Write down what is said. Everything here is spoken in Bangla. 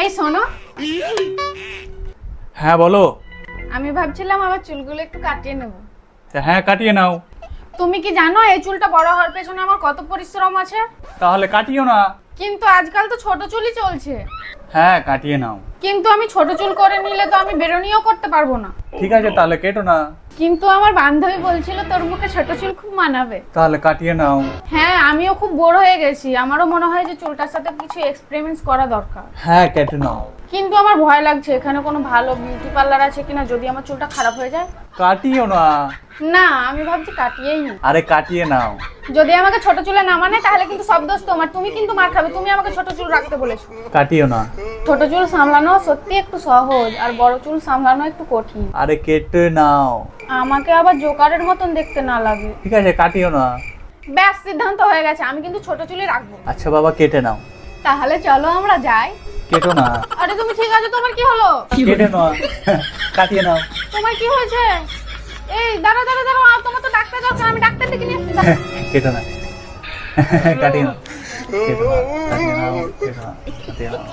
এই শোনো, হ্যাঁ বলো। আমি ভাবছিলাম আমার চুলগুলো একটু কাটিয়ে নেব। হ্যাঁ কাটিয়ে নাও। তুমি কি জানো এই চুলটা বড় হওয়ার পেছনে আমার কত পরিশ্রম আছে? তাহলে কাটিও না। কিন্তু আজকাল তো ছোট চুলই চলছে। হ্যাঁ কাটিয়ে নাও। কিন্তু আমি ছোট চুল করে নিলে তো আমি বেরোনিও করতে পারবো না। ঠিক আছে তাহলে কেটো না। কিন্তু আমার বান্ধবী বলছিল তোর মুখে ছোট চুল খুব মানাবে। তাহলে কাটিয়ে নাও। হ্যাঁ, আমিও খুব বোর হয়ে গেছি, আমারও মনে হয় যে চুলটার সাথে কিছু এক্সপেরিমেন্টস করা দরকার। হ্যাঁ কেটে নাও। কিন্তু আমার ভয় লাগছে, এখানে কোনো ভালো বিউটি পার্লার আছে কিনা, যদি আমার চুলটা খারাপ হয়ে যায়। কাটিও না। না, আমি ভাবছি কাটিয়েই নি। আরে কাটিয়ে নাও। যদি আমাকে ছোট চুলে না মানে তাহলে কিন্তু সব দোষ তোমার, তুমি কিন্তু মার খাবে, তুমি আমাকে ছোট চুল রাখতে বলেছো। কাটিও না। ছোট চুল সামলানো সত্যি একটু সহজ, আর বড় চুল সামলানো একটু কঠিন। আরে কেটে নাও। আমাকে আবার জোকারের মতন দেখতে না লাগে। ঠিক আছে কাটিও না। ব্যাস, সিদ্ধান্ত হয়ে গেছে, আমি কিন্তু ছোট চুলই রাখবো। আচ্ছা বাবা কেটে নাও। তাহলে চলো আমরা যাই। কেটো না। আরে তুমি ঠিক আছে, তোমার কি হলো? কেটে নাও। কাটিয়ে নাও। তোমার কি হয়েছে? এই দাঁড়া দাঁড়া দাঁড়া, তোমার তো ডাক্তার দরকার, আমি ডাক্তার ডেকে নিয়ে আসছি। কেটো না। কাটিয়ে নাও। কেটো না। কাটিয়ে নাও। কেটো না। কাটিয়ে নাও।